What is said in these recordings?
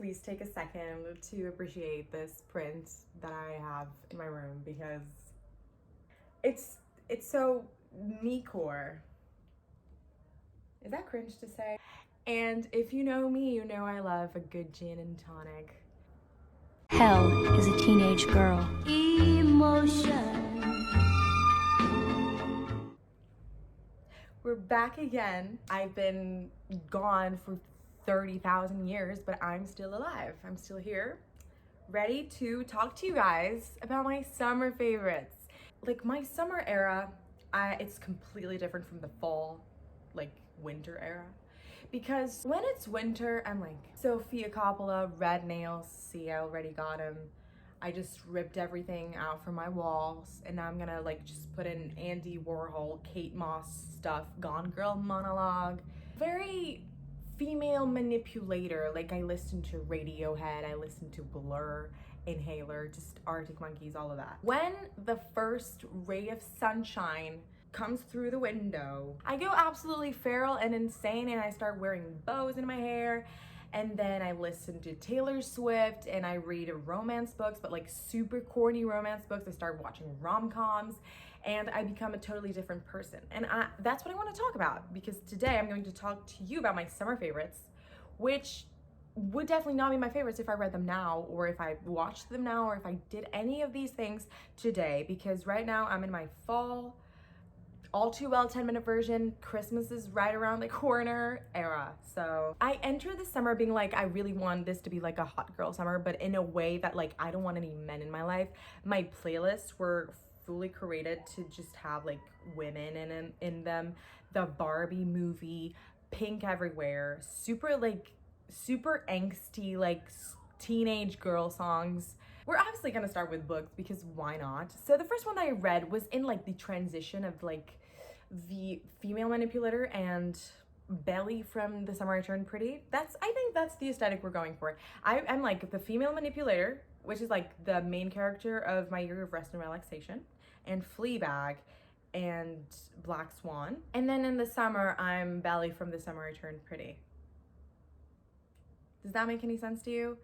please take a second to appreciate this print that I have in my room because it's so me-core. Is that cringe to say? And if you know me, you know I love a good gin and tonic. Hell is a teenage girl. Emotion. We're back again. I've been gone for 30,000 years, but I'm still alive. I'm still here, ready to talk to you guys about my summer favorites. Like my summer era, it's completely different from the fall, like winter era. Because when it's winter, I'm like, Sofia Coppola, red nails, see I already got him. I just ripped everything out from my walls and now I'm gonna like just put in Andy Warhol, Kate Moss stuff, Gone Girl monologue. Very female manipulator, like I listen to Radiohead, I listen to Blur, Inhaler, just Arctic Monkeys, all of that. When the first ray of sunshine comes through the window, I go absolutely feral and insane and I start wearing bows in my hair. And then I listen to Taylor Swift and I read romance books, but like super corny romance books. I start watching rom-coms and I become a totally different person. And that's what I want to talk about because today I'm going to talk to you about my summer favorites, which would definitely not be my favorites if I read them now or if I watched them now or if I did any of these things today, because right now I'm in my fall, all too well 10-minute version, Christmas is right around the corner era. So I enter the summer being like, I really want this to be like a hot girl summer, but in a way that like, I don't want any men in my life. My playlists were fully created to just have like women in them. The Barbie movie, pink everywhere, super angsty, like teenage girl songs. We're obviously gonna start with books because why not? So the first one that I read was in like the transition of like the female manipulator and Belly from The Summer I Turned Pretty. I think that's the aesthetic we're going for. I'm like the female manipulator, which is like the main character of My Year of Rest and Relaxation, and Fleabag, and Black Swan. And then in the summer, I'm Belly from The Summer I Turned Pretty. Does that make any sense to you?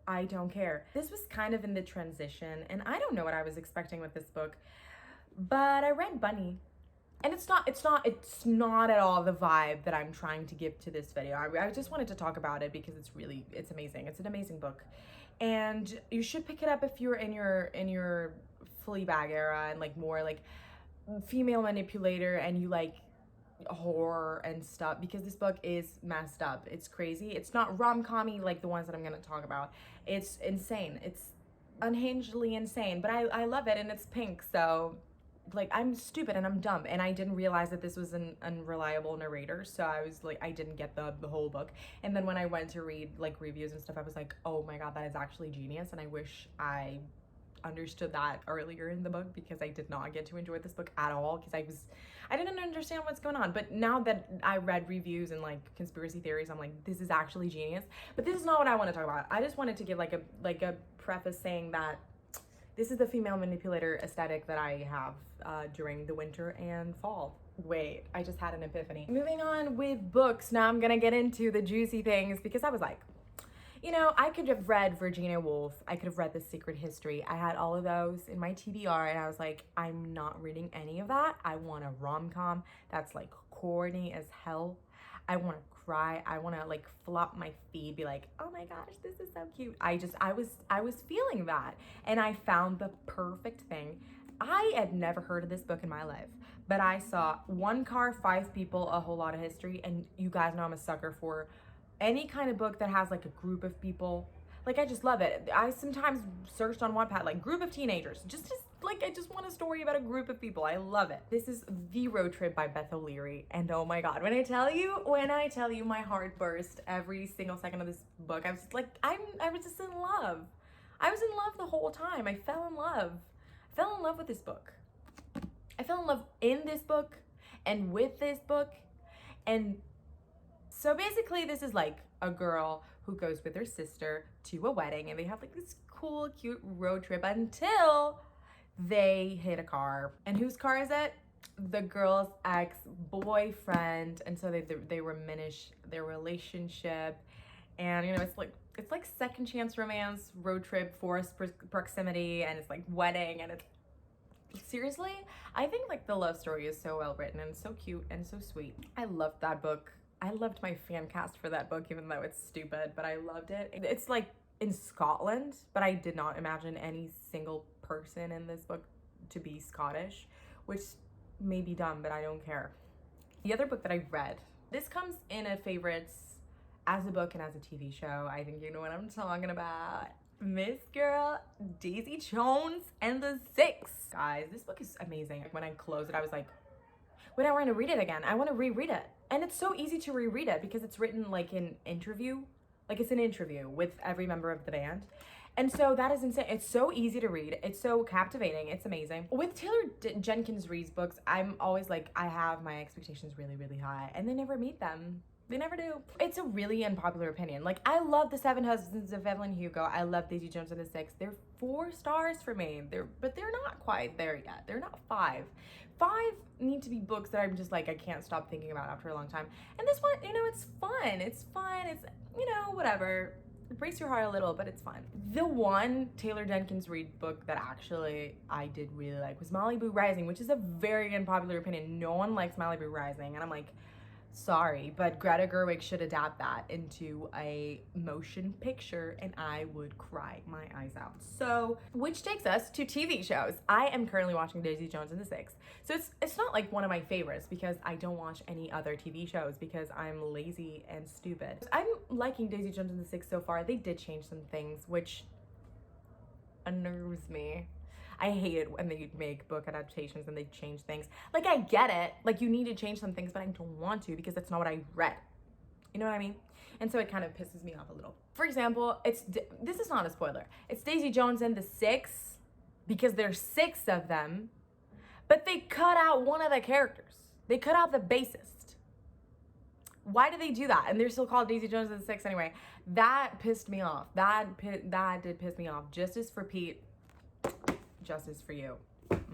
I don't care. This was kind of in the transition, and I don't know what I was expecting with this book, but I read Bunny. And it's not at all the vibe that I'm trying to give to this video. I just wanted to talk about it because it's amazing. It's an amazing book. And you should pick it up if you're in your Fleabag era and like more like female manipulator and you like horror and stuff, because this book is messed up. It's crazy. It's not rom-com-y like the ones that I'm gonna talk about. It's insane. It's unhingedly insane, but I love it, and it's pink, so like I'm stupid and I'm dumb and I didn't realize that this was an unreliable narrator, so I was like, I didn't get the whole book. And then when I went to read like reviews and stuff, I was like, oh my god, that is actually genius, and I wish I understood that earlier in the book because I did not get to enjoy this book at all because I didn't understand what's going on. But now that I read reviews and like conspiracy theories, I'm like, this is actually genius. But this is not what I want to talk about. I just wanted to give like a preface saying that this is the female manipulator aesthetic that I have during the winter and fall. Wait, I just had an epiphany. Moving on with books, now I'm gonna get into the juicy things because I was like, you know, I could have read Virginia Woolf, I could have read The Secret History. I had all of those in my TBR and I was like, I'm not reading any of that. I want a rom-com that's like corny as hell. I want to cry. I want to like flop my feet, be like, oh my gosh, this is so cute. I was feeling that, and I found the perfect thing. I had never heard of this book in my life, but I saw One Car, Five People, A Whole Lot of History, and you guys know I'm a sucker for any kind of book that has like a group of people. Like, I just love it. I sometimes searched on Wattpad, like group of teenagers, just like, I just want a story about a group of people. I love it. This is The Road Trip by Beth O'Leary. And oh my God, when I tell you my heart burst every single second of this book. I was just like, I was just in love. I was in love the whole time. I fell in love. I fell in love with this book. I fell in love in this book and with this book. And so basically this is like a girl who goes with her sister to a wedding and they have like this cool, cute road trip until they hit a car. And whose car is it? The girl's ex-boyfriend. And so they diminish their relationship. And you know, it's like It's like second chance romance, road trip, forest proximity, and it's like wedding, and it's seriously, I think like the love story is so well written and so cute and so sweet. I loved that book. I loved my fan cast for that book, even though it's stupid, but I loved it. It's like in Scotland, but I did not imagine any single person in this book to be Scottish, which may be dumb, but I don't care. The other book that I read, this comes in a favorites as a book and as a TV show. I think you know what I'm talking about. Miss Girl, Daisy Jones and the Six. Guys, this book is amazing. When I closed it, I was like, wait, I want to read it again. I want to reread it. And it's so easy to reread it because it's written like an interview. Like it's an interview with every member of the band. And so that is insane. It's so easy to read. It's so captivating. It's amazing. With Taylor Jenkins Reid's books, I'm always like, I have my expectations really, really high, and they never meet them. They never do. It's a really unpopular opinion. Like, I love The Seven Husbands of Evelyn Hugo. I love Daisy Jones and the Six. They're 4 stars for me. But they're not quite there yet. They're not 5. 5 need to be books that I'm just like, I can't stop thinking about after a long time. And this one, you know, it's fun. It's fun. It's, you know, whatever. It breaks your heart a little, but it's fun. The one Taylor Jenkins Reid book that actually I did really like was Malibu Rising, which is a very unpopular opinion. No one likes Malibu Rising. And I'm like, sorry, but Greta Gerwig should adapt that into a motion picture and I would cry my eyes out. So, which takes us to TV shows. I am currently watching Daisy Jones and the Six. So it's not like one of my favorites because I don't watch any other TV shows because I'm lazy and stupid. I'm liking Daisy Jones and the Six so far. They did change some things, which unnerves me. I hate it when they make book adaptations and they change things. Like, I get it. Like, you need to change some things, but I don't want to because that's not what I read. You know what I mean? And so it kind of pisses me off a little. For example, this is not a spoiler. It's Daisy Jones and the Six because there's 6 of them, but they cut out one of the characters. They cut out the bassist. Why did they do that? And they're still called Daisy Jones and the Six anyway. That pissed me off. That did piss me off. Justice for Pete. Justice for you,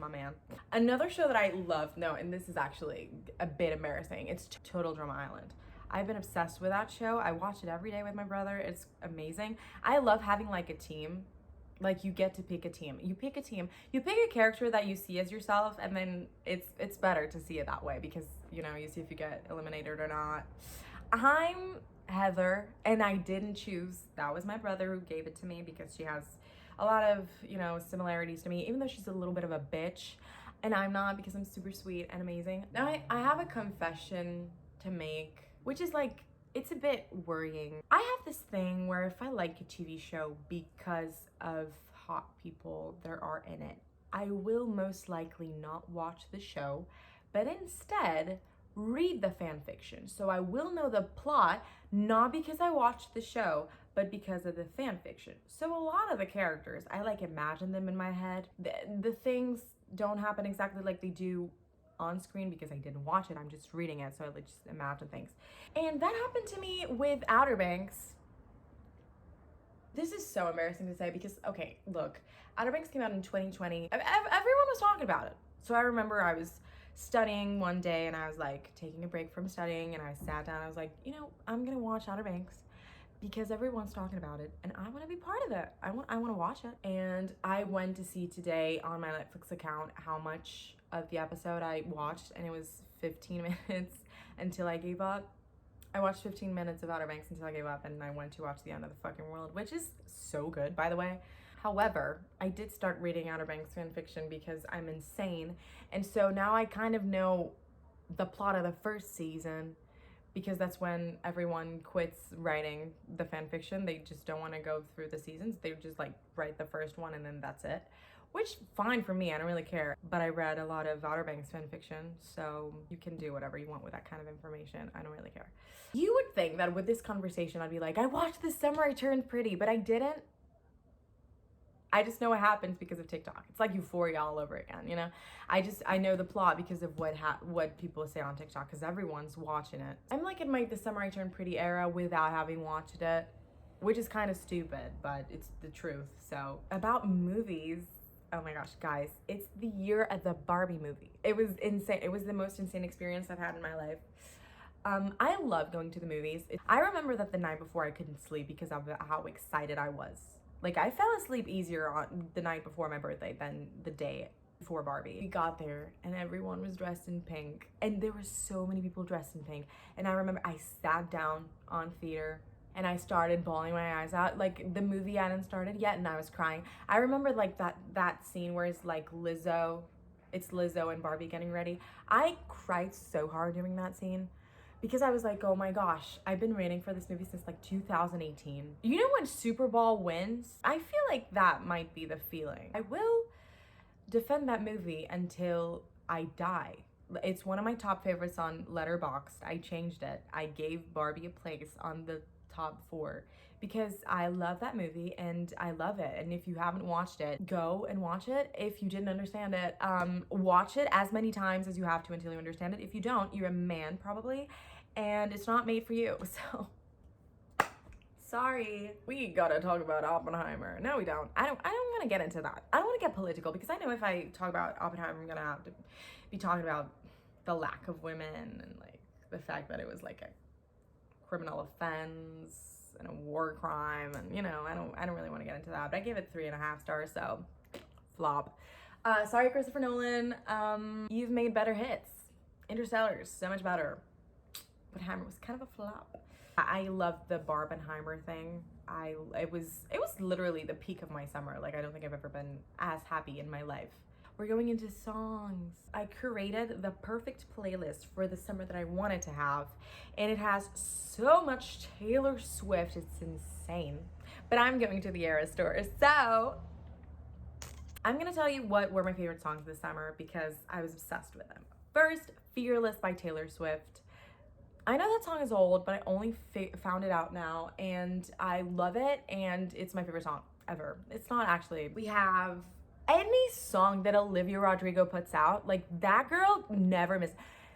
my man. Another show that I love, and this is actually a bit embarrassing, it's Total Drama Island. I've been obsessed with that show. I watch it every day with my brother. It's amazing. I love having like a team. Like, you get to pick a team. You pick a team. You pick a character that you see as yourself, and then it's better to see it that way because, you know, you see if you get eliminated or not. I'm Heather, and I didn't choose. That was my brother who gave it to me because she has a lot of, you know, similarities to me, even though she's a little bit of a bitch, and I'm not because I'm super sweet and amazing. Now, I have a confession to make, which is like, it's a bit worrying. I have this thing where if I like a TV show because of hot people there are in it, I will most likely not watch the show, but instead read the fan fiction. So I will know the plot, not because I watched the show, but because of the fan fiction. So a lot of the characters, I like imagine them in my head. The things don't happen exactly like they do on screen because I didn't watch it. I'm just reading it, so I just imagine things. And that happened to me with Outer Banks. This is so embarrassing to say because, okay, look, Outer Banks came out in 2020. Everyone was talking about it. So I remember I was studying one day and I was like taking a break from studying and I sat down. I was like, you know, I'm gonna watch Outer Banks because everyone's talking about it and I want to be part of it. I want to watch it. And I went to see today on my Netflix account how much of the episode I watched, and it was 15 minutes until I gave up. I watched 15 minutes of Outer Banks until I gave up, and I went to watch The End of the Fucking World, which is so good, by the way. However, I did start reading Outer Banks fanfiction because I'm insane, and so now I kind of know the plot of the first season because that's when everyone quits writing the fanfiction. They just don't want to go through the seasons. They just like write the first one and then that's it. Which, fine for me, I don't really care. But I read a lot of Outer Banks fanfiction, so you can do whatever you want with that kind of information. I don't really care. You would think that with this conversation, I'd be like, I watched This Summer I Turned Pretty, but I didn't. I just know what happens because of TikTok. It's like Euphoria all over again, you know? I know the plot because of what people say on TikTok, because everyone's watching it. I'm like in my The Summer I Turned Pretty era without having watched it, which is kind of stupid, but it's the truth. So, about movies, oh my gosh, guys, it's the year of the Barbie movie. It was insane. It was the most insane experience I've had in my life. I love going to the movies. I remember that the night before I couldn't sleep because of how excited I was. Like, I fell asleep easier on the night before my birthday than the day before Barbie. We got there and everyone was dressed in pink, and there were so many people dressed in pink. And I remember I sat down on theater and I started bawling my eyes out. Like, the movie hadn't started yet and I was crying. I remember like that scene where it's like it's Lizzo and Barbie getting ready. I cried so hard during that scene because I was like, oh my gosh, I've been waiting for this movie since like 2018. You know when Super Bowl wins? I feel like that might be the feeling. I will defend that movie until I die. It's one of my top favorites on Letterboxd. I changed it. I gave Barbie a place on the top 4 because I love that movie and I love it. And if you haven't watched it, go and watch it. If you didn't understand it, watch it as many times as you have to until you understand it. If you don't, you're a man probably, and it's not made for you. So sorry. We gotta talk about Oppenheimer. No, we don't. I don't want to get into that. I don't want to get political because I know if I talk about Oppenheimer, I'm gonna have to be talking about the lack of women and like the fact that it was like a criminal offense and a war crime, and you know, I don't really want to get into that, but I gave it 3.5 stars, so flop. Sorry, Christopher Nolan. You've made better hits. Interstellar's so much better. Oppenheimer was kind of a flop. I loved the Barbenheimer thing. It was literally the peak of my summer. Like, I don't think I've ever been as happy in my life. We're going into songs. I curated the perfect playlist for the summer that I wanted to have, and it has so much Taylor Swift, it's insane. But I'm going to the Eras Tour, so I'm gonna tell you what were my favorite songs this summer because I was obsessed with them. First, Fearless by Taylor Swift. I know that song is old, but I only found it out now, and I love it, and it's my favorite song ever. It's not actually. We have any song that Olivia Rodrigo puts out, like, that girl never misses.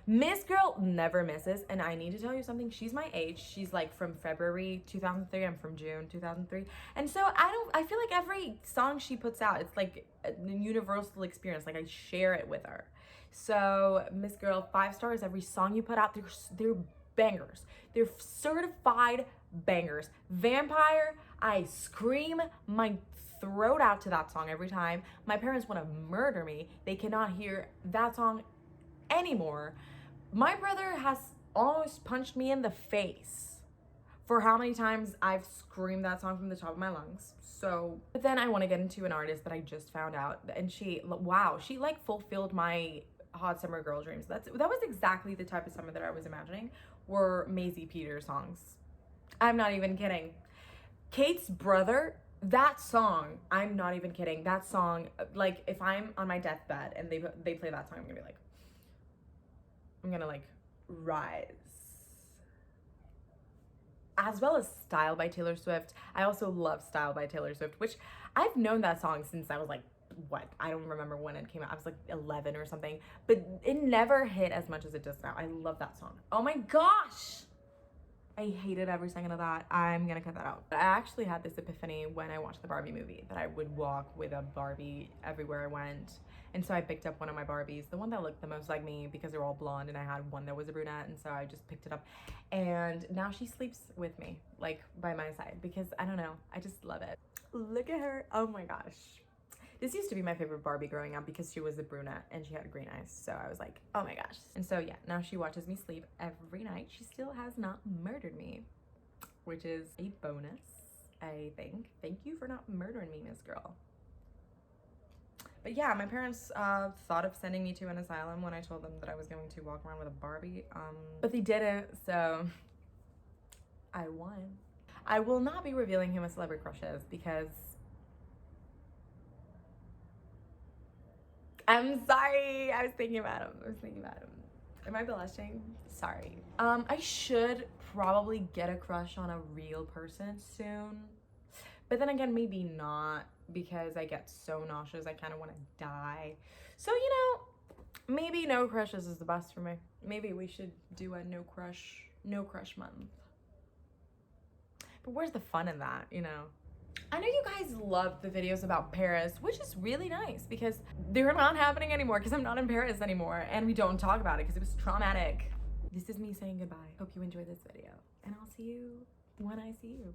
Miss Girl never misses, and I need to tell you something. She's my age. She's like from February 2003. I'm from June 2003, and so I feel like every song she puts out, it's like a universal experience. Like, I share it with her. So Miss Girl, 5 stars. Every song you put out, they're bangers. They're certified bangers. Vampire, I scream my throat out to that song every time. My parents want to murder me. They cannot hear that song anymore. My brother has almost punched me in the face for how many times I've screamed that song from the top of my lungs. So, but then I want to get into an artist that I just found out, and she like fulfilled my hot summer girl dreams. That was exactly the type of summer that I was imagining, were Maisie Peters songs. I'm not even kidding. Kate's Brother, that song, I'm not even kidding. That song, like, if I'm on my deathbed and they play that song, I'm gonna like rise. As well as Style by Taylor Swift. I also love Style by Taylor Swift, which I've known that song since I was like, I don't remember when it came out. I was like 11 or something, but it never hit as much as it does now. I love that song. Oh my gosh, I hated every second of that. I'm gonna cut that out. I actually had this epiphany when I watched the Barbie movie, that I would walk with a Barbie everywhere I went. And so I picked up one of my Barbies, the one that looked the most like me, because they're all blonde, and I had one that was a brunette, and so I just picked it up. And now she sleeps with me, like by my side, because I don't know, I just love it. Look at her, oh my gosh. This used to be my favorite Barbie growing up because she was a brunette and she had green eyes. So I was like, oh my gosh. And so yeah, now she watches me sleep every night. She still has not murdered me, which is a bonus, I think. Thank you for not murdering me, Miss Girl. But yeah, my parents thought of sending me to an asylum when I told them that I was going to walk around with a Barbie. But they didn't, so I won. I will not be revealing who my celebrity crush is because I'm sorry. I was thinking about him. Am I blushing? Sorry. I should probably get a crush on a real person soon. But then again, maybe not, because I get so nauseous. I kind of want to die. So, you know, maybe no crushes is the best for me. Maybe we should do a no crush month. But where's the fun in that, you know? I know you guys love the videos about Paris, which is really nice because they're not happening anymore because I'm not in Paris anymore and we don't talk about it because it was traumatic. This is me saying goodbye. Hope you enjoy this video, and I'll see you when I see you.